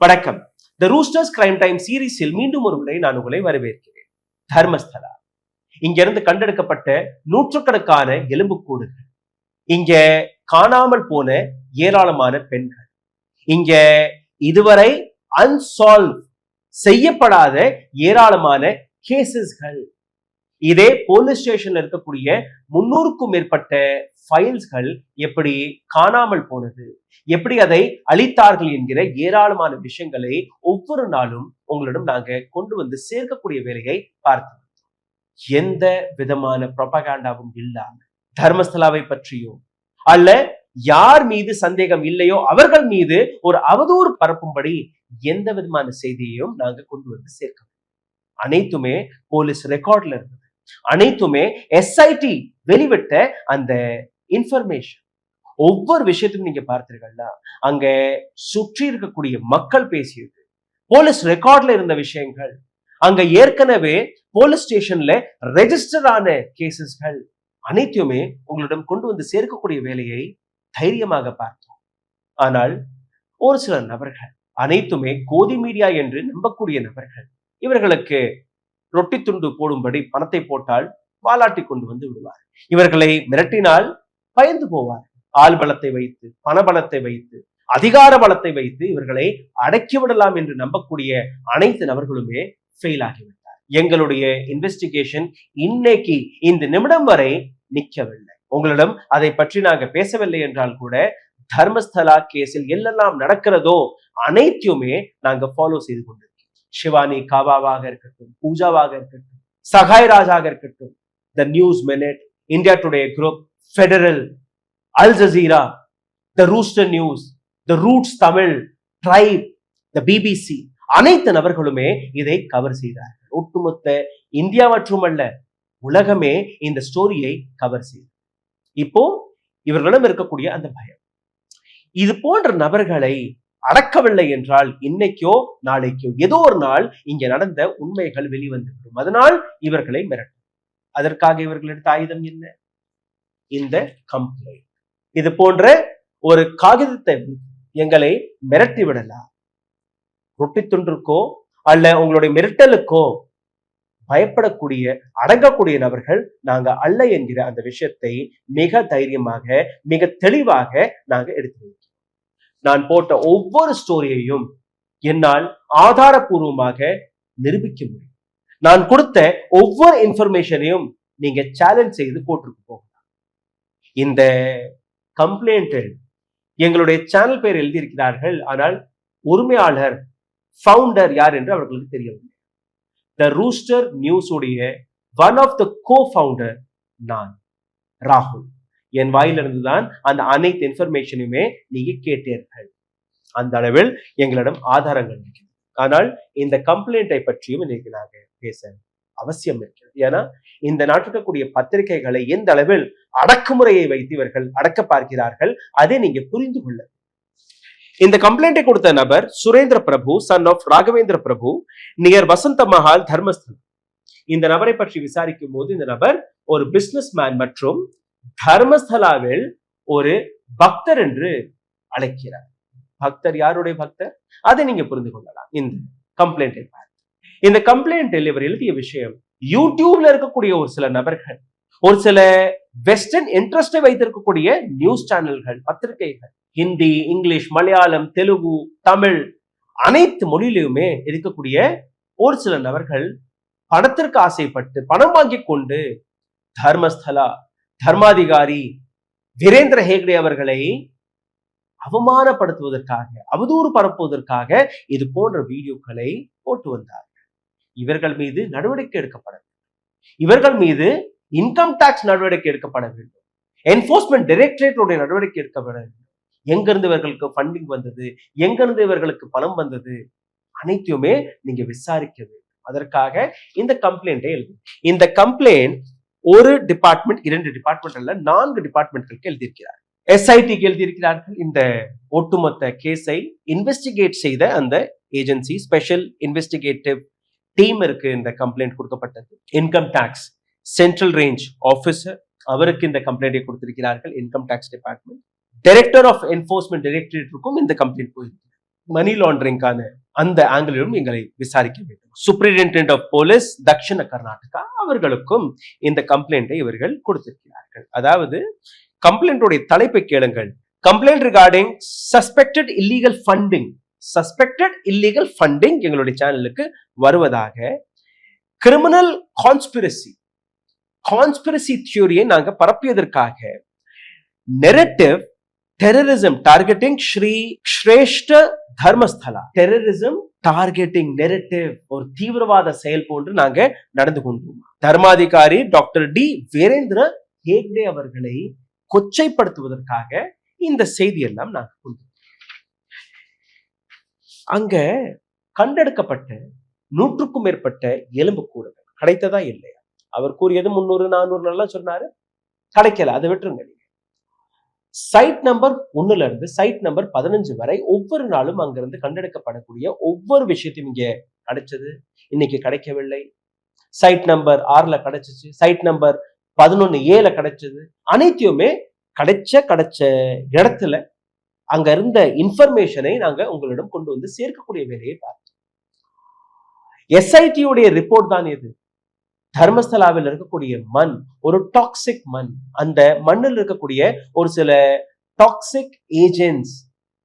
வணக்கம். த roosters crime time சீரீஸில் மீண்டும் ஒரு முறை நான் உங்களை வரவேற்கிறேன். தர்மஸ்தலா, இங்கிருந்து கண்டெடுக்கப்பட்ட நூற்றுக்கணக்கான எலும்புக்கூடுகள், இங்க காணாமல் போன ஏராளமான பெண்கள், இங்க இதுவரை அன்சால்வ் செய்யப்படாத ஏராளமான கேசஸ்கள், இதே போலீஸ் ஸ்டேஷன்ல இருக்கக்கூடிய 300க்கும் மேற்பட்ட ஃபைல்ஸ்கள் எப்படி காணாமல் போனது, எப்படி அதை அளித்தார்கள் என்கிற ஏராளமான விஷயங்களை ஒவ்வொரு நாளும் உங்களிடம் நாங்க கொண்டு வந்து சேர்க்கக்கூடிய வேலையை பார்த்து எந்த விதமான ப்ரொபகாண்டாவும் இல்லாம தர்மஸ்தலாவை பற்றியோ அல்ல யார் மீது சந்தேகம் இல்லையோ அவர்கள் மீது ஒரு அவதூறு பரப்பும்படி எந்த விதமான செய்தியையும் நாங்க கொண்டு வந்து சேர்க்க அனைத்துமே போலீஸ் ரெக்கார்ட்ல இருந்தது. அனைத்துமே எஸ்ஐடி வெளிவிட்ட அந்த இன்ஃபர்மேஷன். ஒவ்வொரு விஷயத்தையும் நீங்க பார்த்தீர்கள்னா அங்க சுற்றி இருக்கக்கூடிய மக்கள் பேசியது, போலீஸ் ரெக்கார்ட்ல இருந்த விஷயங்கள், அங்க ஏற்கனவே போலீஸ் ஸ்டேஷன்ல ரெஜிஸ்டர் ஆன கேசஸ்கள் அனைத்துமே உங்களிடம் கொண்டு வந்து சேர்க்கக்கூடிய வேலையை தைரியமாக பார்த்தோம். ஆனால் ஒரு சில நபர்கள், அனைத்துமே கோதி மீடியா என்று நம்பக்கூடிய நபர்கள், இவர்களுக்கு ரொட்டி துண்டு போடும்படி பணத்தை போட்டால் பாலாட்டி கொண்டு வந்து விடுவார். இவர்களை மிரட்டினால் பயந்து போவார். ஆள் பலத்தை வைத்து, பண பலத்தை வைத்து, அதிகார பலத்தை வைத்து இவர்களை அடக்கிவிடலாம் என்று நம்பக்கூடிய அனைத்து நபர்களுமே ஃபெயில் ஆகிவிட்டார். எங்களுடைய இன்வெஸ்டிகேஷன் இன்னைக்கு இந்த நிமிடம் வரை நிற்கவில்லை. உங்களிடம் அதை பற்றி நாங்க பேசவில்லை என்றால் கூட தர்மஸ்தலா கேஸில் எல்லாம் நடக்கிறதோ அனைத்தையுமே நாங்க ஃபாலோ செய்து கொண்டிருக்கோம். சிவானி காவாவாக இருக்கட்டும், பூஜாவாக இருக்கட்டும், சகாய் ராஜாக இருக்கட்டும், the News Minute, India Today group, Federal, Al Jazeera, the Rooster News, the Roots Tamil, tribe, the BBC, அனைத்து நபர்களுமே இதை கவர் செய்தார்கள். ஒட்டுமொத்த இந்தியா மட்டுமல்ல உலகமே இந்த ஸ்டோரியை கவர் செய்யும். இப்போ இவர்களிடம் இருக்கக்கூடிய அந்த பயம், இது போன்ற நபர்களை அடக்கவில்லை என்றால் இன்னைக்கோ நாளைக்கோ ஏதோ ஒரு நாள் இங்க நடந்த உண்மைகள் வெளிவந்துவிடும். அதனால் இவர்களை மிரட்டும். அதற்காக இவர்கள் எடுத்த ஆயுதம் என்ன? இந்த கம்ப்ளைண்ட். இது போன்ற ஒரு காகிதத்தை எங்களை மிரட்டி விடலாம். ரொட்டி துண்டிற்கோ அல்ல உங்களுடைய மிரட்டலுக்கோ பயப்படக்கூடிய அடங்கக்கூடிய நபர்கள் நாங்க அல்ல என்கிற அந்த விஷயத்தை மிக தைரியமாக மிக தெளிவாக நாங்க எடுத்து வைக்கிறோம். நான் போட்ட ஒவ்வொரு ஸ்டோரியையும் என்னால் ஆதாரபூர்வமாக நிரூபிக்க முடியும். நான் கொடுத்த ஒவ்வொரு இன்ஃபர்மேஷனையும் நீங்க சேலஞ்ச் செய்து போட்டிருக்கு போகலாம். இந்த கம்ப்ளைண்டில் எங்களுடைய சேனல் பேர் எழுதியிருக்கிறார்கள், ஆனால் உரிமையாளர் ஃபவுண்டர் யார் என்று அவர்களுக்கு தெரியவில்லை. த ரூஸ்டர் நியூஸ் உடைய ஒன் ஆஃப் த கோ-ஃபவுண்டர் நான், ராகுல். என் வாயிலிருந்து தான் அந்த அனைத்து இன்ஃபர்மேஷனுமே நீங்க கேட்டீர்கள். அந்த அளவில் எங்களிடம் ஆதாரங்கள் இருக்கிறது. ஆனால் இந்த கம்ப்ளைண்டை பற்றியும் இன்னைக்கு நாங்க பேச அவசியம் இருக்கிறது. ஏன்னா இந்த நாட்டுக்கக்கூடிய பத்திரிகைகளை எந்த அளவில் அடக்குமுறையை வைத்து இவர்கள் அடக்க பார்க்கிறார்கள் அதை நீங்க புரிந்து கொள்ள. இந்த கம்ப்ளைண்டை கொடுத்த நபர் Surendra Prabhu, son of Raghavendra Prabhu, near Vasantha Mahal, Dharmasthalam. இந்த நபரை பற்றி விசாரிக்கும் போது இந்த நபர் ஒரு பிசினஸ் மேன் மற்றும் தர்மஸ்தலாவில் ஒரு பக்தர் என்று அழைக்கிறார். பக்தர் யாருடைய பக்தர் அதை நீங்க புரிந்து கொள்ளலாம் இந்த கம்ப்ளைண்டை பார்த்து. இந்த கம்ப்ளைண்டில் இவர் எழுதிய விஷயம், யூடியூப்ல இருக்கக்கூடிய ஒரு சில நபர்கள், ஒரு சில வெஸ்டர்ன் இன்ட்ரெஸ்டை வைத்திருக்கக்கூடிய நியூஸ் சேனல்கள், பத்திரிகைகள், ஹிந்தி, இங்கிலீஷ், மலையாளம், தெலுங்கு, தமிழ் அனைத்து மொழியிலுமே இருக்கக்கூடிய ஒரு சில நபர்கள் பணத்திற்கு ஆசைப்பட்டு பணம் வாங்கி கொண்டு தர்மஸ்தலா தர்மாதிகாரி வீரேந்திர ஹேக்டே அவர்களை அவமானப்படுத்துவதற்காக, அவதூறு பரப்புவதற்காக இது போன்ற வீடியோக்களை போட்டு வந்தார்கள். இவர்கள் மீது நடவடிக்கை எடுக்கப்பட வேண்டும். இவர்கள் மீது இன்கம் டாக்ஸ் நடவடிக்கை எடுக்கப்பட வேண்டும். என்போர்ஸ்மெண்ட் டைரக்டரேட்டுடைய நடவடிக்கை எடுக்கப்பட வேண்டும். எங்கிருந்து இவர்களுக்கு ஃபண்டிங் வந்தது, எங்கிருந்து இவர்களுக்கு பணம் வந்தது, அனைத்தையுமே நீங்க விசாரிக்க வேண்டும். அதற்காக இந்த கம்ப்ளைண்டை எழுது. இந்த கம்ப்ளைண்ட் ஒரு டிபார்ட்மெண்ட், 2 டிபார்ட்மெண்ட் அல்ல, 4 டிபார்ட்மெண்ட்களுக்கு எழுதியிருக்கிறார். எஸ்ஐடிக்கு எழுதியிருக்கிறார்கள். இந்த ஒட்டுமொத்த கேஸை இன்வெஸ்டிகேட் செய்த அந்த ஏஜென்சி, ஸ்பெஷல் இன்வெஸ்டிகேட்டிவ் டீம் இருக்கு இந்த கம்ப்ளைண்ட் கொடுக்கப்பட்டது. Income tax central range officer, அவருக்கு இந்த கம்ப்ளைண்டை கொடுத்திருக்கிறார்கள் income tax department. Director of enforcement டைரக்டரேட்டுக்கும் இந்த கம்ப்ளைண்ட் போயிருக்கு. மணி லாண்டரிங்கான அந்த ஆங்கிலும் எங்களை விசாரிக்க வேண்டும். Superintendent of police Dakshina Karnataka அவர்களுக்கும் இந்த கம்ப்ளைண்டை இவர்கள் கொடுத்திருக்கிறார்கள். அதாவது கம்ப்ளைண்டுடைய தலைப்பை கேளுங்கள். Complaint regarding suspected illegal funding எங்களுடைய சேனலுக்கு வருவதாக, கிரிமினல் கான்ஸ்பிரசி தியோரியை நாங்க பரப்பியதற்காக, narrative terrorism targeting Shri Shreshta Dharmasthala, terrorism targeting narrative, ஒரு தீவிரவாத செயல் போன்று நாங்க நடந்து கொண்டோம். தர்மாதிகாரி டாக்டர் டி வீரேந்திர ஹேக்டே அவர்களை கொச்சைப்படுத்துவதற்காக இந்த செய்தி எல்லாம் நாங்க கொண்டு அங்க கண்டெடுக்கப்பட்ட 100க்கும் மேற்பட்ட எலும்புக்கூடுகள் கிடைத்ததா இல்லையா? அவர் கூறியது 300 400 எல்லாம் சொன்னாரு, கிடைக்கல, அதை விட்டுருங்க. சைட் நம்பர் 1ல இருந்து சைட் நம்பர் 15 வரை ஒவ்வொரு நாளும் அங்கிருந்து கண்டெடுக்கப்படக்கூடிய ஒவ்வொரு விஷயத்தையும் இங்க கிடைச்சது, இன்னைக்கு கிடைக்கவில்லை. சைட் நம்பர் 6ல கிடைச்சிச்சு, சைட் நம்பர் 11A கிடைச்சது. அனைத்தையுமே கிடைச்ச இடத்துல அங்க இருந்த இன்ஃபர்மேஷனை நாங்க உங்களிடம் கொண்டு வந்து சேர்க்கக்கூடிய வேலையை பார்த்தோம். எஸ்ஐடியுடைய ரிப்போர்ட் தான் இது. தர்மஸ்தலாவில் இருக்கக்கூடிய மண் ஒரு டாக்ஸிக் மண். அந்த மண்ணில் இருக்கக்கூடிய ஒரு சில டாக்ஸிக் ஏஜென்ட்ஸ்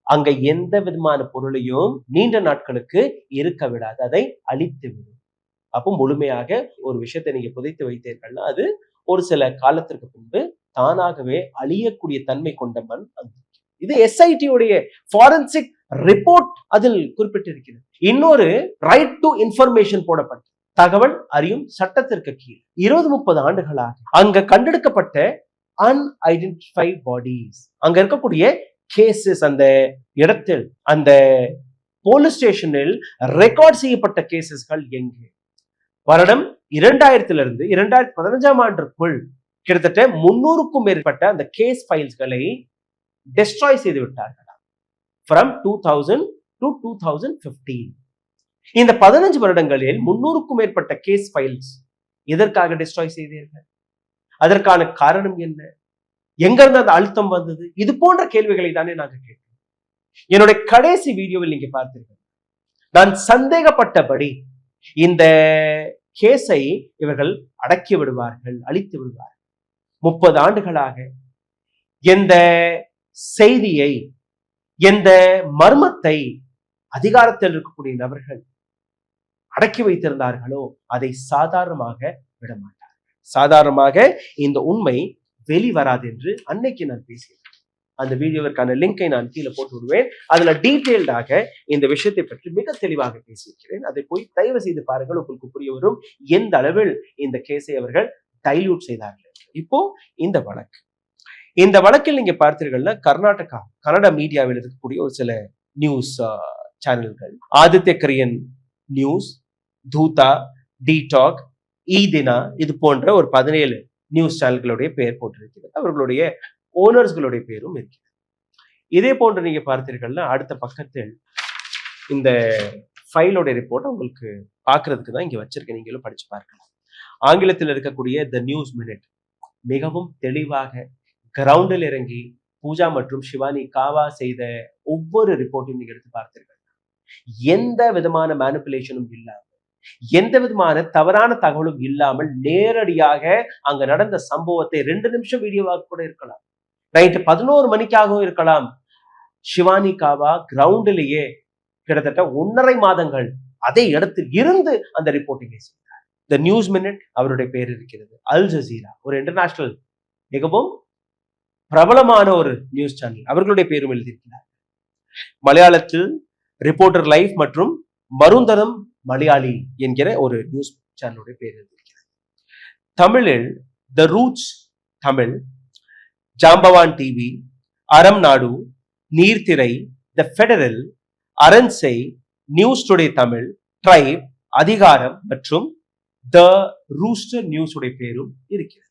அங்க எந்த விதமான பொருளையும் நீண்ட நாட்களுக்கு இருக்க விடாது, அதை அழித்து விடும். அப்போ முழுமையாக ஒரு விஷயத்தை நீங்க புதைத்து வைத்தீர்கள்னா அது ஒரு சில காலத்திற்கு பின்பு தானாகவே அழியக்கூடிய தன்மை கொண்ட மண். இது எஸ்ஐடியுடைய ஃபாரன்சிக் ரிப்போர்ட் அதில் குறிப்பிட்டிருக்கிறது. இன்னொரு ரைட் டு இன்ஃபர்மேஷன் போடப்பட்ட தகவல் அறியும் சட்டத்திற்கு கீழ் 20-30 ஆண்டுகளாக அங்க கண்டெடுக்கப்பட்ட அன்ஐடென்டிஃபைட் பாடிஸ், அங்க இருக்கக்கூடிய கேசஸ், அந்த இடத்தில் அந்த போலீஸ் ஸ்டேஷனில் ரெக்கார்ட் செய்யப்பட்ட கேசஸ்கள் எங்கே? வருடம் 2000 2015 ஆண்டுக்குள் கிட்டத்தட்ட 300க்கும் மேற்பட்ட அந்த கேஸ் ஃபைல்ஸ்களை டெஸ்ட்ராய் செய்து விட்டார்களா from 2000 to 2015. இந்த 15 வருடங்களில் 300க்கும் மேற்பட்ட கேஸ் ஃபைல்ஸ் எதற்காக டெஸ்ட்ராய் செய்தீர்கள்? அதற்கான காரணம் என்ன? எங்க இருந்து அந்த அழுத்தம் வந்தது? இது போன்ற கேள்விகளை தானே நாங்க கேட்டோம். என்னுடைய கடைசி வீடியோவில் நீங்க பார்த்தீர்கள், நான் சந்தேகப்பட்டபடி இந்த கேஸை இவர்கள் அடக்கி விடுவார்கள், அழித்து விடுவார்கள். 30 ஆண்டுகளாக எந்த செய்தியை, எந்த மர்மத்தை அதிகாரத்தில் இருக்கக்கூடிய நபர்கள் அடக்கி வைத்திருந்தார்களோ அதை சாதாரணமாக விடமாட்டார்கள். சாதாரணமாக இந்த உண்மை வெளிவராது என்று அன்னைக்கு நான் பேசினேன். அந்த வீடியோவிற்கான லிங்கை நான் கீழே போட்டு விடுவேன். அதுல டீட்டெயில்டாக இந்த விஷயத்தை பற்றி மிக தெளிவாக பேசியிருக்கிறேன். அதை போய் தயவு செய்து பாருங்கள், உங்களுக்கு புரிய வரும் எந்த அளவில் இந்த கேஸை அவர்கள் டைல்யூட் செய்தார்கள். இப்போ இந்த வழக்கில் நீங்க பார்த்தீர்கள்னா கன்னட மீடியாவில் இருக்கக்கூடிய ஒரு சில நியூஸ் சேனல்கள், ஆதித்ய கரியன் நியூஸ், தூதா, டிடாக், ஈதினா, இது போன்ற ஒரு 17 நியூஸ் சேனல்களுடைய பெயர் போட்டிருக்கிறது. அவர்களுடைய ஓனர்ஸ்களுடைய பேரும் இருக்கிறது. இதே போன்று நீங்க பார்த்தீர்கள்னா அடுத்த பக்கத்தில் இந்த ஃபைலோட ரிப்போர்ட் உங்களுக்கு பார்க்கறதுக்கு தான் இங்க வச்சிருக்கேன், நீங்களும் படிச்சு பார்க்கலாம். ஆங்கிலத்தில் இருக்கக்கூடிய த நியூஸ் மினிட் மிகவும் தெளிவாக கிரவுண்டில் இறங்கி பூஜா மற்றும் சிவானி காவா செய்த ஒவ்வொரு ரிப்போர்ட்டையும் நீங்க எடுத்து பார்த்தீர்கள். எந்த விதமான மேனிபுலேஷனும் இல்லாமல், எந்த விதமான தவறான தகவலும் இல்லாமல் நேரடியாக அங்க நடந்த சம்பவத்தை 2 நிமிஷம் வீடியோவாக கூட இருக்கலாம், நைட்டு 11 மணிக்காகவும் இருக்கலாம். சிவானி காவா கிரவுண்டிலேயே கிட்டத்தட்ட 1.5 மாதங்கள் அதே இடத்தில் இருந்து அந்த ரிப்போர்ட்டிங்கை செய்தார். த நியூஸ் மினிட் அவருடைய பேர் இருக்கிறது. அல் ஜசீரா ஒரு இன்டர்நேஷனல் மிகவும் பிரபலமான ஒரு நியூஸ் சேனல், அவர்களுடைய பேரும் எழுதியிருக்கிறார். மலையாளத்தில் ரிப்போர்ட்டர் லைஃப் மற்றும் மருந்தரம் மலையாளி என்கிற ஒரு நியூஸ் சேனலுடைய பேர் எழுதியிருக்கிறது. தமிழில் த Roots Tamil, Jambavan TV, Aram Nadu, Neerthirai, the Federal, Aransei, News Today Tamil, Tribe, Adhikaram மற்றும் த ரூஸ்டர் நியூஸ் உடைய பேரும் இருக்கிறது.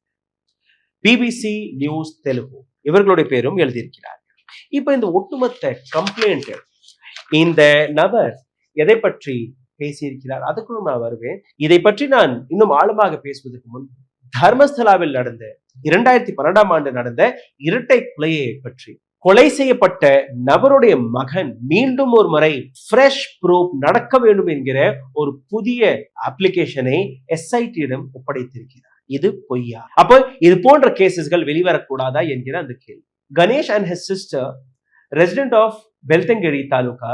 பிபிசி நியூஸ் தெலுங்கு இவர்களுடைய பேரும் எழுதியிருக்கிறார்கள். இப்ப இந்த ஒட்டுமொத்த கம்ப்ளைண்ட், இந்த நபர் எதை பற்றி பேசியிருக்கிறார் அதுக்குள்ள நான் வருவேன். இதை பற்றி நான் இன்னும் ஆழமாக பேசுவதற்கு முன் தர்மஸ்தலாவில் நடந்த 2012 ஆண்டு நடந்த இரட்டை கொலையை பற்றி கொலை செய்யப்பட்ட நபருடைய மகன் மீண்டும் ஒரு முறை ஃப்ரெஷ் ப்ரூப் நடக்க வேண்டும் என்கிற ஒரு புதிய அப்ளிகேஷனை எஸ்ஐடியிடம் ஒப்படைத்திருக்கிறார். இது பொய்யா? அப்போ இது போன்ற கேசஸ்கள் வெளிவரக்கூடாதா என்கிற அந்த கேள்வி. Ganesh and his sister, resident of Beltangeri Taluka,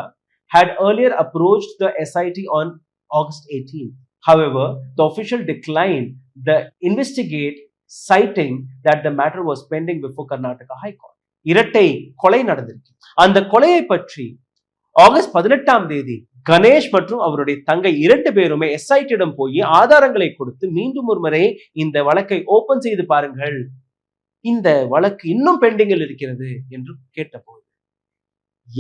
had earlier approached the SIT on August 18. However, the official declined the investigate, citing that the matter was pending before Karnataka High Court. இரட்டை கொலை நடந்திருக்கு. அந்த கொலையை பற்றி August 18 Ganesh மற்றும் அவருடைய தங்கை 2 பேருமே எஸ்ஐடியிடம் போய் ஆதாரங்களை கொடுத்து மீண்டும் ஒரு முறை இந்த வழக்கை ஓபன் செய்து பாருங்கள், இந்த வழக்கு இன்னும் பெண்டிங்கில் இருக்கிறது என்று கேட்டபோது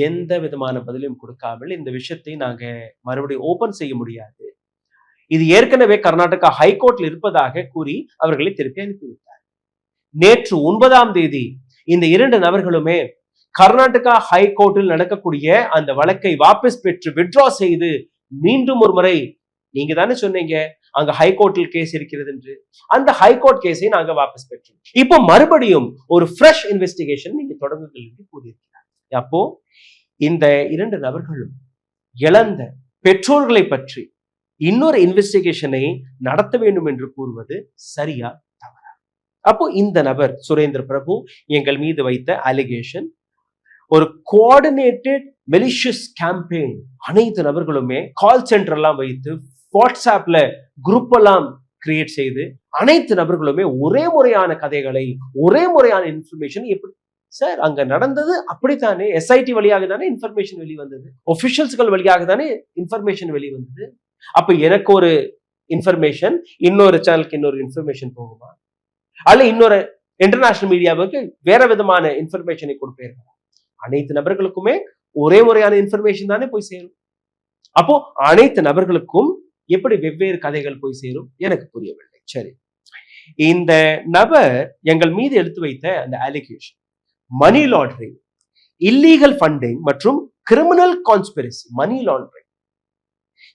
எந்த விதமான பதிலையும் கொடுக்காமல் இந்த விஷயத்தை நாங்க மறுபடியும் ஓபன் செய்ய முடியாது, இது ஏற்கனவே கர்நாடகா ஹைகோர்ட்ல இருப்பதாக கூறி அவர்களை திருப்பி அனுப்பிவிட்டார். நேற்று 9 இந்த 2 நபர்களுமே கர்நாடகா ஹைகோர்ட்டில் நடக்கக்கூடிய அந்த வழக்கை வாபஸ் பெற்று வித்ட்ரா செய்து மீண்டும் ஒரு முறை, நீங்க தானே சொன்னீங்க அங்க ஹைகோர்ட்டில் கேஸ் இருக்கிறது என்று, அந்த ஹைகோர்ட் கேஸை நாங்க வாபஸ் பெற்றோம், இப்போ மறுபடியும் ஒரு ஃப்ரெஷ் இன்வெஸ்டிகேஷன் நீங்க தொடங்குங்கள் என்று கூறியிருக்கிறார். அப்போ இந்த 2 நபர்களும் இழந்த பெற்றோர்களை பற்றி இன்னொரு இன்வெஸ்டிகேஷனை நடத்த வேண்டும் என்று கூறுவது சரியா தவறா? அப்போ இந்த நபர் சுரேந்திர பிரபு எங்கள் மீது வைத்த அலிகேஷன் ஒரு கோஆர்டினேட்டட் மெலிஷியஸ் கேம்பெயின். அனைத்து நபர்களுமே கால் சென்டர் எல்லாம் வைத்து வாட்ஸ்அப்ல குரூப் எல்லாம் கிரியேட் செய்து அனைத்து நபர்களுமே ஒரே முறையான கதைகளை, ஒரே முறையான இன்ஃபர்மேஷன். எப்படி சார் அங்க நடந்தது? அப்படித்தானே, எஸ்ஐடி வழியாக தானே இன்ஃபர்மேஷன் வெளிவந்தது, ஒபிஷியல்ஸ்கள் வழியாக தானே இன்ஃபர்மேஷன் வெளிவந்தது. அப்ப எனக்கு ஒரு இன்ஃபர்மேஷன் இன்னொரு சேனலுக்கு இன்னொரு இன்ஃபர்மேஷன் போகுமா? அல்ல இன்னொரு இன்டர்நேஷனல் மீடியாவுக்கு வேற விதமான இன்ஃபர்மேஷனை கொடுப்பேன்? அனைத்து நபர்களுக்குமே ஒரே முறையான இன்ஃபர்மேஷன் தானே போய் சேரும். அப்போ அனைத்து நபர்களுக்கும் எப்படி வெவ்வேறு கதைகள் போய் சேரும் எனக்கு புரியவில்லை. சரி, இந்த நபர் எங்கள் மீது எடுத்து வைத்த அந்த allegation money laundering, illegal funding மற்றும் கிரிமினல் கான்ஸ்பிரசி. மணி லாண்டரிங்,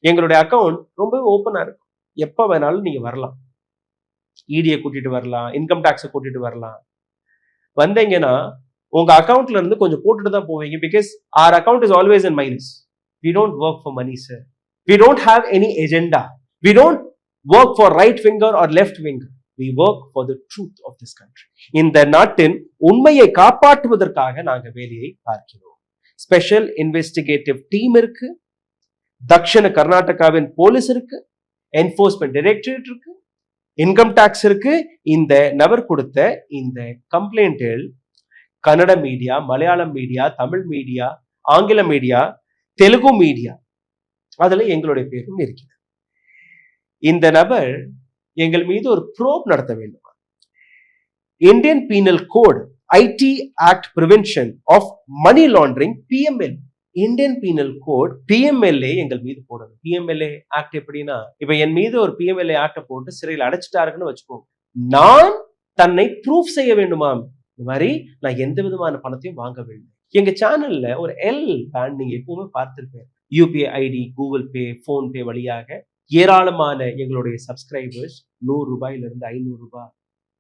எங்களுடைய அக்கௌண்ட் ரொம்ப ஓப்பனா இருக்கும், எப்ப வேணாலும் நீங்க வரலாம், இடியை கூட்டிட்டு வரலாம், இன்கம் டாக்ஸை கூட்டிட்டு வரலாம். வந்தீங்கன்னா உங்க அக்கௌண்ட்ல இருந்து கொஞ்சம் போட்டுட்டு தான் போவீங்க. Because R account is always in minus. We don't work for money, sir. We don't have any agenda. We don't work for right finger or left finger. We work for the truth of this country. இந்த நாட்டின் உண்மையை காப்பாற்றுவதற்காக நாங்க வேலையை பார்க்கிறோம். Special investigative team இருக்கு, தக்ஷண கர்நாடகாவின் police இருக்கு, என்போர்ஸ்மெண்ட் டைரக்டரேட் இருக்கு, இன்கம் டாக்ஸ் இருக்கு. இந்த நபர் கொடுத்த இந்த கம்ப்ளைண்டில் Kannada media, Malayalam media, Tamil media, ஆங்கில மீடியா, தெலுங்கு மீடியா, அதுல எங்களுடைய பேரும் இருக்கிறது. இந்த நபர் எங்கள் மீது ஒரு ப்ரோப் நடத்த வேண்டுமா? Indian Penal Code IT Act prevention of money laundering PML, Indian Penal Code PMLA எங்கள் மீது போடணும். பிஎம்எல்ஏ ஆக்ட் எப்படின்னா, இப்ப என் மீது ஒரு பிஎம்எல்ஏ ஆக்ட போட்டு சிறையில் அடைச்சிட்டாருன்னு வச்சுக்கோங்க, நான் தன்னை ப்ரூஃப் செய்ய வேண்டுமாம். இந்த மாதிரி நான் எந்த விதமான பணத்தையும் வாங்க வேண்டும். எங்க சேனல்ல ஒரு எல் பேண்ட் நீங்க எப்பவுமே பார்த்திருப்பேன். UPI ID, Google Pay, PhonePe வழியாக ஏராளமான எங்களுடைய சப்ஸ்கிரைபர்ஸ் 100 ரூபாயிலிருந்து 500 ரூபாய்,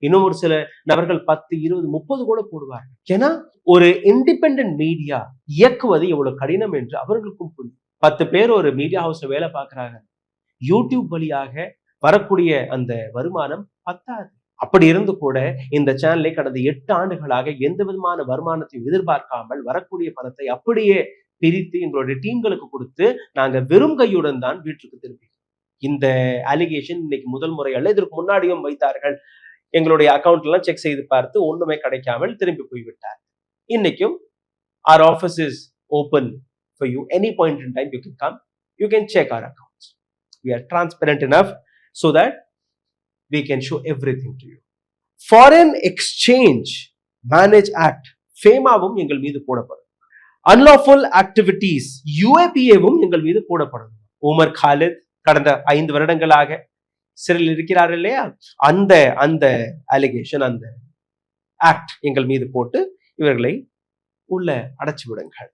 இன்னும் ஒரு சில நபர்கள் 10, 20, 30 கூட போடுவார்கள். ஏன்னா ஒரு இண்டிபெண்டன்ட் மீடியா இயக்குவது எவ்வளவு கடினம் என்று அவர்களுக்கும் புரியும். 10 பேர் ஒரு மீடியா ஹவுஸ்ல வேலை பார்க்கிறாங்க, யூடியூப் வழியாக வரக்கூடிய அந்த வருமானம் பத்தாது. அப்படி இருந்து கூட இந்த சேனலை கடந்த 8 ஆண்டுகளாக எந்த விதமான வருமானத்தையும் எதிர்பார்க்காமல் வரக்கூடிய பணத்தை அப்படியே பிரித்து எங்களுடைய டீம்களுக்கு கொடுத்து நாங்க வெறும் கையுடன் தான் வீட்டுக்கு திரும்பி. இந்த அலிகேஷன் இன்னைக்கு முதல் முறை அல்ல, இதற்கு முன்னாடியும் வைத்தார்கள். எங்களுடைய அக்கௌண்ட் எல்லாம் செக் செய்து பார்த்து ஒண்ணுமே கிடைக்காமல் திரும்பி போய்விட்டார். இன்னைக்கும் our office is open for you. Any point in time you can come, you can check our accounts. We are transparent enough so that we can show everything to you. Foreign Exchange Manage Act, FEMA-வும் எங்கள் மீது போடப்படும். Unlawful Activities UAPA-வும் எங்கள் மீது போடப்படும். Umar Khalid கடந்த 5 வருடங்களாக சிறையில் இருக்கிறார் இல்லையா, அந்த அலிகேஷன், அந்த ஆக்ட் எங்கள் மீது போட்டு இவர்களை உள்ள அடைச்சு விடுங்கள்.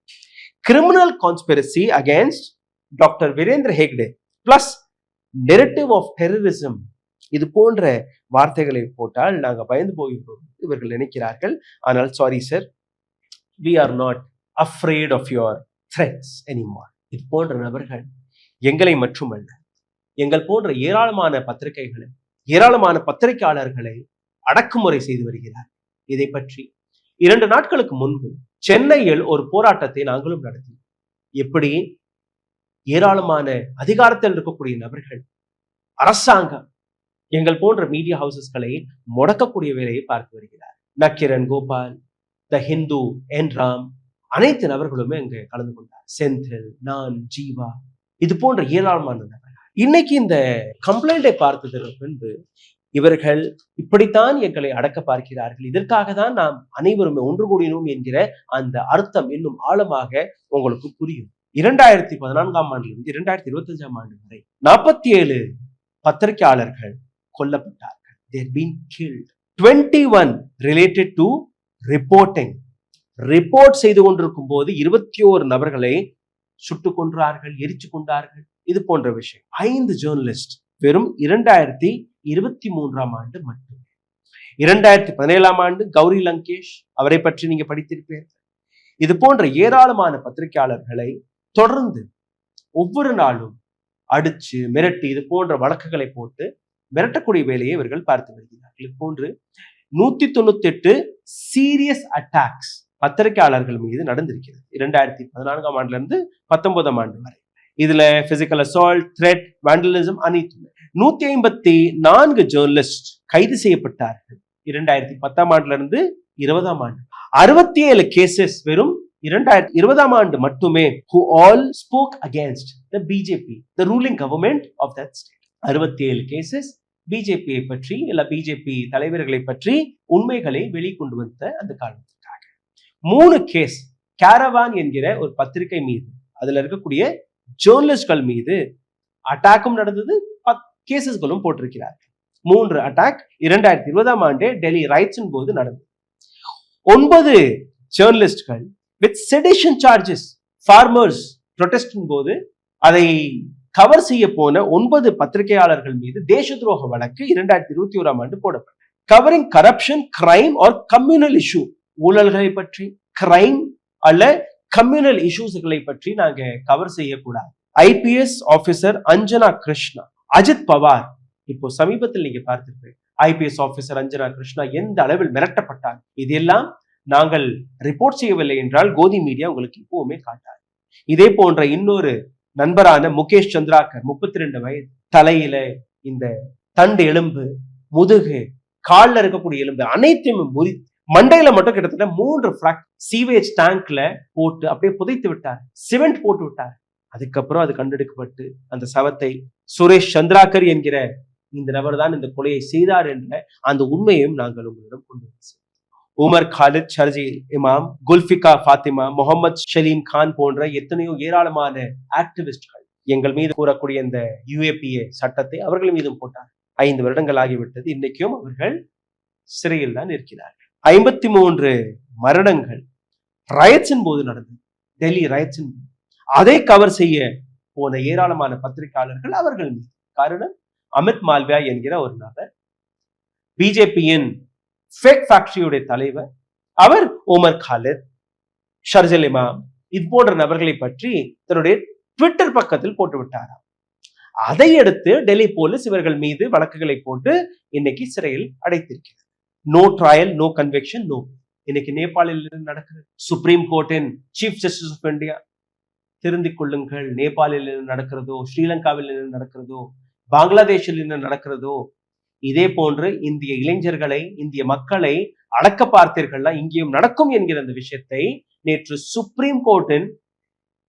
Criminal conspiracy against doctor Virendra Heggade plus narrative of terrorism, இது போன்ற வார்த்தைகளை போட்டால் நாங்க பயந்து போகிறோம் இவர்கள் நினைக்கிறார்கள். ஆனால் sorry sir, we are not afraid of your threats anymore. இது போன்ற நபர்கள் எங்களை மட்டுமல்ல, எங்கள் போன்ற ஏராளமான பத்திரிகைகளை, ஏராளமான பத்திரிகையாளர்களை அடக்குமுறை செய்து வருகிறார். இதை பற்றி 2 நாட்களுக்கு முன்பு சென்னையில் ஒரு போராட்டத்தை நாங்களும் நடத்தினோம். எப்படி ஏராளமான அதிகாரத்தில் இருக்கக்கூடிய நபர்கள், அரசாங்கம் எங்கள் போன்ற மீடியா ஹவுசஸ்களை முடக்கக்கூடிய வேலையை பார்த்து வருகிறார். நக்கிரன் கோபால், த ஹிந்து, என் ராம், அனைத்து நபர்களுமே அங்கு கலந்து கொண்டார். செந்தில், நான், ஜீவா, இது போன்ற ஏராளமான நபர்கள். இன்னைக்கு இந்த கம்ப்ளைண்டை பார்த்ததற்கு பின்பு இவர்கள் இப்படித்தான் எங்களை அடக்க பார்க்கிறார்கள், இதற்காக தான் நாம் அனைவருமே ஒன்று கூடினோம் என்கிற அந்த அர்த்தம் இன்னும் ஆழமாக உங்களுக்கு புரியும். 2014ஆம் ஆண்டிலிருந்து 2025ஆம் ஆண்டு வரை 47 பத்திரிகையாளர்கள் கொல்லப்பட்டார்கள். They've been killed. 21 related to reporting. Report செய்து கொண்டிருக்கும் போது 21 நபர்களை சுட்டுக் கொன்றார்கள், எரிச்சு கொண்டார்கள். இது போன்ற விஷயம். 5 ஜேர்னலிஸ்ட் வெறும் 2023ஆம் ஆண்டு மட்டுமே. 2017ஆம் ஆண்டு கௌரி லங்கேஷ், அவரை பற்றி நீங்க படித்திருப்பீர்கள். இது போன்ற ஏராளமான பத்திரிகையாளர்களை தொடர்ந்து ஒவ்வொரு நாளும் அடிச்சு மிரட்டி இது போன்ற வழக்குகளை போட்டு மிரட்டக்கூடிய வேலையை இவர்கள் பார்த்து வருகிறார்கள். இது போன்று 198 சீரியஸ் அட்டாக்ஸ் பத்திரிகையாளர்கள் மீது நடந்திருக்கிறது 2014ஆம் ஆண்டுல இருந்து 19ஆம் ஆண்டு வரை. இதுல பிசிக்கல் அசால்ட், த்ரெட், வாண்டலிசம் அனைத்துமே. 154 ஜேர்னலிஸ்ட் கைது செய்யப்பட்டார்கள் 2010ஆம் ஆண்டுல இருந்து 20ஆம் ஆண்டு. 67 கேசஸ் வெறும் 2020ஆம் ஆண்டு மட்டுமே, who all spoke against the BJP, the ruling government of that state. 67 cases பிஜேபியை பற்றி, இல்ல பிஜேபி தலைவர்களை பற்றி உண்மைகளை வெளிக்கொண்டு வந்த அந்த காரணத்திற்காக. 3 கேஸ் கேரவான் என்கிற ஒரு பத்திரிகை மீது, அதுல இருக்கக்கூடிய ஜேர்னலிஸ்ட்கள் மீது அட்டாக்கும் நடந்தது, கேசஸ்களும் போட்டிருக்கிறார்கள். 3 அட்டாக் 2020ஆம் ஆண்டே டெல்லி ரைட்ஸின் போது நடந்தது. 9 ஜேர்னலிஸ்ட்கள் வித் செடிஷன் சார்ஜஸ், ஃபார்மர்ஸ் ப்ரொடெஸ்டின் போது அதை கவர் செய்ய போன 9 பத்திரிகையாளர்கள் மீது தேச துரோக வழக்கு 2021ஆம் ஆண்டு போடப்பட்டது. Covering corruption, crime or communal issue, ஊழல்களை பற்றி, கிரைம் அல்ல கம்யூனல் இஷ்யூஸ்களை பற்றி நாங்க கவர் செய்யக்கூடாது. ஐபிஎஸ் ஆபீசர் அஞ்சனா கிருஷ்ணா, அஜித் பவார், இப்போ சமீபத்தில் நீங்க பார்த்திருப்பீங்க, ஐபிஎஸ் ஆபீசர் அஞ்சனா கிருஷ்ணா எந்த அளவில் மிரட்டப்பட்டார். இதெல்லாம் நாங்கள் ரிப்போர்ட் செய்யவில்லை என்றால் கோதி மீடியா உங்களுக்கு இப்பவுமே காட்டாது. இதே போன்ற இன்னொரு நண்பரான முகேஷ் சந்திராகர், 32 வயது, தலையில இந்த தண்டு எலும்பு, முதுகு, காலில் இருக்கக்கூடிய எலும்பு அனைத்தையும் முறி, மண்டையில மட்டும் கிட்டத்தட்ட 3 பிராக்சர், சீவேஜ் டேங்க்ல போட்டு அப்படியே புதைத்து விட்டார், சிமெண்ட் போட்டு விட்டார். அதுக்கப்புறம் அது கண்டெடுக்கப்பட்டு அந்த சவத்தை சுரேஷ் சந்திராகர் என்கிற இந்த நபர் தான் இந்த கொலையை செய்தார் என்ற அந்த உண்மையும் நாங்கள் உங்களிடம் கொண்டு வந்தோம். உமர் காலித், ஷர்ஜி இமாம், குல்ஃபிகா ஃபாத்திமா, முகமது ஷலீம் கான் போன்ற எத்தனையோ ஏராளமான ஆக்டிவிஸ்ட்கள் எங்கள் மீது கூறக்கூடிய இந்த யுஏபிஏ சட்டத்தை அவர்கள் மீதும் போட்டார். 5 வருடங்கள் ஆகிவிட்டது. இன்னைக்கும் அவர்கள் சிறையில் தான் இருக்கிறார்கள். 53 மரணங்கள் ரயட்ஸின் போது நடந்தது, டெல்லி ரயட்ஸின் போது. அதை கவர் செய்ய போன ஏராளமான பத்திரிகையாளர்கள் அவர்கள் மீது. காரணம், அமித் மால்வியா என்கிற ஒரு நபர், பிஜேபியின் ஃபேக் ஃபேக்டரியுடைய தலைவர், அவர் உமர் காலித், ஷர்ஜல் இமாம், இது போன்ற நபர்களை பற்றி தன்னுடைய ட்விட்டர் பக்கத்தில் போட்டு விட்டாராம். அதை அடுத்து டெல்லி போலீஸ் இவர்கள் மீது வழக்குகளை போட்டு இன்னைக்கு சிறையில் அடைத்திருக்கிறது. No trial, no conviction, no. இன்னைக்கு நேபாளில் நடக்கிறது. சுப்ரீம் கோர்ட்டின் சீஃப் ஜஸ்டிஸ் ஆஃப் இந்தியா, திருந்திக் கொள்ளுங்கள், நேபாளில் என்ன நடக்கிறதோ, ஸ்ரீலங்காவில் என்ன நடக்கிறதோ, பங்களாதேஷில் என்ன நடக்கிறதோ, இதே போன்று இந்திய இளைஞர்களை, இந்திய மக்களை அடக்க பார்த்தீர்கள்னா இங்கேயும் நடக்கும் என்கிற அந்த விஷயத்தை நேற்று சுப்ரீம் கோர்ட்டின்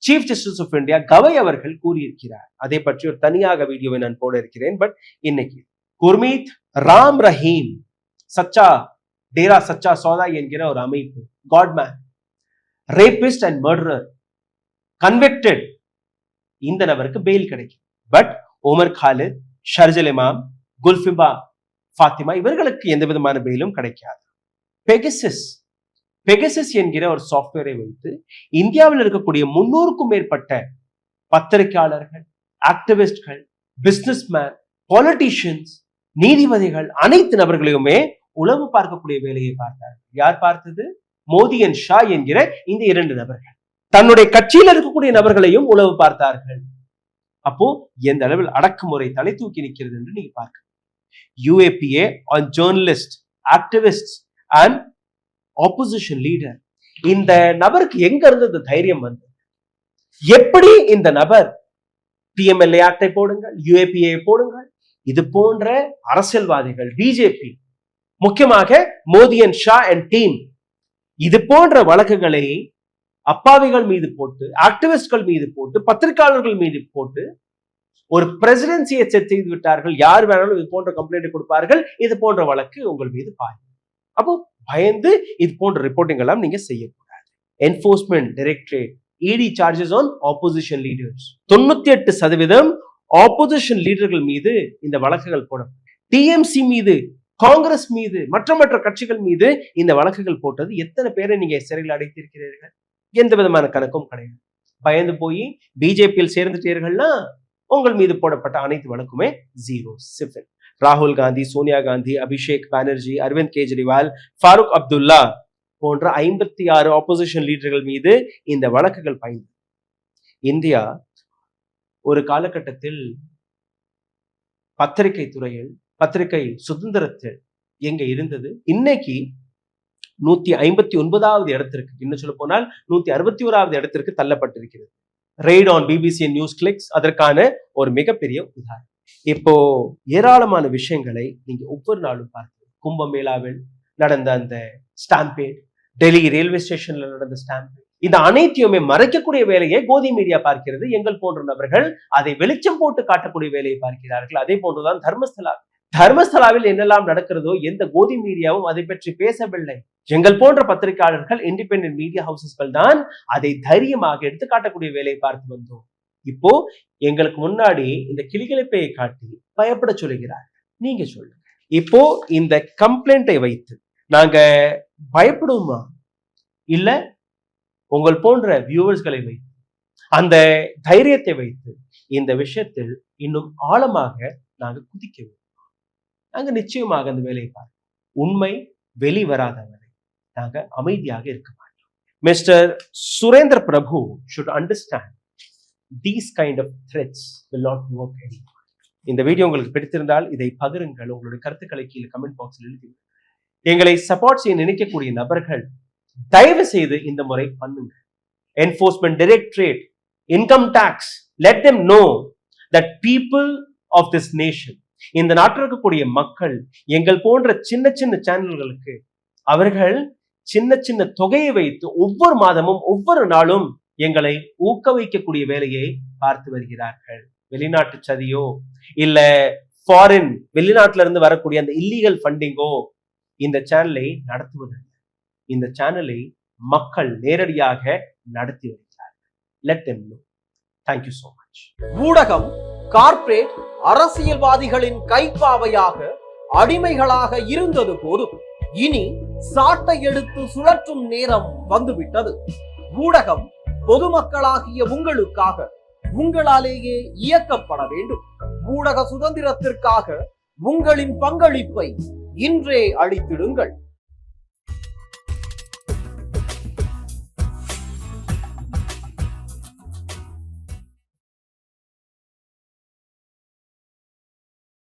chief justice of India Gavai அவர்கள் கூறியிருக்கிறார். அதை பற்றி ஒரு தனியாக வீடியோவை நான் போட இருக்கிறேன். பட் இன்னைக்கு குர்மீத் ராம் ரஹீம், சச்சா டேரா சச்சா சௌதா என்கிற ஒரு அமைப்பு, godman, rapist and murderer, convicted, இந்த நபருக்கு பெயில் கிடைக்கும். பட் உமர் காலித், ஷர்ஜல் இமாம், குல்ஃபிபா ஃபாத்திமா இவர்களுக்கு எந்த விதமான பெயிலும் கிடைக்காது. பெகசஸ் என்கிற ஒரு சாஃப்ட்வேரை வைத்து இந்தியாவில் இருக்கக்கூடிய 300க்கும் மேற்பட்ட பத்திரிகையாளர்கள், ஆக்டிவிஸ்ட்கள், பிசினஸ்மேன், பாலிட்டிஷியன்ஸ், நீதிபதிகள், அனைத்து நபர்களையுமே உளவு பார்க்கக்கூடிய வேலையை பார்த்தார்கள். யார் பார்த்தது? மோதியன் ஷா என்கிற இந்த 2 நபர்கள் தன்னுடைய கட்சியில் இருக்கக்கூடிய நபர்களையும் உளவு பார்த்தார்கள். அப்போ எந்த அளவில் அடக்குமுறை தலை தூக்கி நிற்கிறது என்று நீங்க பார்க்க. UAPA on journalists, activists and opposition leader. இந்த நபருக்கு எங்க இருந்து இந்த தைரியம் வந்தது? எப்படி இந்த நபர் PMLA ஆக்டை போடுங்கள், UAPA போடுங்கள், இது போன்ற அரசியல்வாதிகள், பிஜேபி, முக்கியமாக மோதியன் ஷா அண்ட் டீம், இது போன்ற வழக்குகளை அப்பாவிகள் மீது போட்டு, ஆக்டிவிஸ்ட்கள் மீது போட்டு, பத்திரிகையாளர்கள் மீது போட்டு ஒரு பிரசிடென்சியை செட் செய்து விட்டார்கள். யார் வேணாலும் இது போன்ற கம்ப்ளைண்ட் கொடுப்பார்கள், இது போன்ற வழக்கு உங்கள் மீது பாயும். அப்போ பயந்து இது போன்ற ரிப்போர்ட்டிங் எல்லாம் நீங்க செய்யக்கூடாது. Enforcement directorate ED charges on opposition leaders. 98% opposition லீடர்கள் மீது இந்த வழக்குகள் போடும். TMC மீது, காங்கிரஸ் மீது, மற்ற கட்சிகள் மீது இந்த வழக்குகள் போட்டது எத்தனை பேரை நீங்க சிறையில் அடைத்திருக்கிறீர்கள்? எந்த விதமான கணக்கும் கிடையாது. பயந்து போய் பிஜேபியில் சேர்ந்துட்டீர்கள்னா உங்கள் மீது போடப்பட்ட அனைத்து வழக்குமே 0. ராகுல் காந்தி, சோனியா காந்தி, அபிஷேக் பானர்ஜி, அரவிந்த் கெஜ்ரிவால், ஃபாரூக் அப்துல்லா போன்ற 56 ஆப்போசிஷன் லீடர்கள் மீது இந்த வழக்குகள் பாய்ந்தது. இந்தியா ஒரு காலகட்டத்தில் பத்திரிகை துறையில், பத்திரிகை சுதந்திரத்தில் எங்க இருந்தது, இன்னைக்கு 159வது இடத்திற்கு, இன்னும் சொல்ல போனால் 161வது இடத்திற்கு தள்ளப்பட்டிருக்கிறது. Raid on BBC news clicks அதற்கான ஒரு மிகப்பெரிய உதாரணம். இப்போ ஏராளமான விஷயங்களை நீங்க ஒவ்வொரு நாளும் பார்த்து, கும்பமேளாவில் நடந்த அந்த ஸ்டாம்பேட், டெல்லி ரயில்வே ஸ்டேஷன்ல நடந்த ஸ்டாம்பேட், இந்த அனைத்தையுமே மறைக்கக்கூடிய வேலையை கோதி மீடியா பார்க்கிறது. எங்கள் போன்ற நபர்கள் அதை வெளிச்சம் போட்டு காட்டக்கூடிய வேலையை பார்க்கிறார்கள். அதே போன்றுதான் தர்மஸ்தலாவில் என்னெல்லாம் நடக்கிறதோ எந்த கோதி மீடியாவும் அதை பற்றி பேசவில்லை. எங்கள் போன்ற பத்திரிகையாளர்கள், இண்டிபெண்டன்ட் மீடியா ஹவுசஸ்கள் தான் அதை தைரியமாக எடுத்து காட்டக்கூடிய வேலையை பார்த்து வந்தோம். இப்போ எங்களுக்கு முன்னாடி இந்த கிளிகிழப்பையை காட்டி பயப்பட சொல்லுகிறார். நீங்க சொல்லுங்க, இப்போ இந்த கம்ப்ளைண்டை வைத்து நாங்க பயப்படுவோமா, இல்ல உங்கள் போன்ற வியூவர்ஸ்களை வைத்து அந்த தைரியத்தை வைத்து இந்த விஷயத்தில் இன்னும் ஆழமாக நாங்க குதிக்க வேண்டும்? நாங்க நிச்சயமாக அந்த வேலையை பார்ப்போம். உண்மை வெளிவராத வரை நாங்க அமைதியாக இருக்க மாட்டோம். Mister Surendra Prabhu should understand these kind of threats will not work anymore. இந்த வீடியோ உங்களுக்கு பிடித்திருந்தால் இதை பகிருங்கள். உங்களுடைய கருத்துக்களை கீழே கமெண்ட் பாக்ஸில் எழுதி எங்களை சப்போர்ட் செய்ய நினைக்கக்கூடிய நபர்கள் தயவு செய்து இந்த முறை பண்ணுங்க. Enforcement directorate, income tax, let them know that people of this nation, இந்த நாட்டில் இருக்கக்கூடிய மக்கள் எங்கள் போன்ற சின்ன சின்ன சேனல்களுக்கு அவர்கள் சின்ன சின்ன தொகையை வைத்து ஒவ்வொரு மாதமும் ஒவ்வொரு நாளும் எங்களை ஊக்குவிக்கக்கூடிய வேலையை பார்த்து வருகிறார்கள். வெளிநாட்டு சதியோ இல்ல ஃபாரின் வெளிநாட்டில இருந்து வரக்கூடிய அந்த இல்லீகல் ஃபண்டிங்கோ இந்த சேனலை நடத்துவதில்லை. இந்த சேனலை மக்கள் நேரடியாக நடத்தி வருகிறார்கள். Let them know. Thank you so much. ஊடகம் கார்ப்பரேட் அரசியல்வாதிகளின் கைப்பாவையாக, அடிமைகளாக இருந்தது போதும். இனி சாட்டை எடுத்து சுழற்றும் நேரம் வந்துவிட்டது. ஊடகம் பொதுமக்களாகிய உங்களுக்காக, உங்களாலேயே இயக்கப்பட வேண்டும். ஊடக சுதந்திரத்திற்காக உங்களின் பங்களிப்பை இன்றே அளித்திடுங்கள்.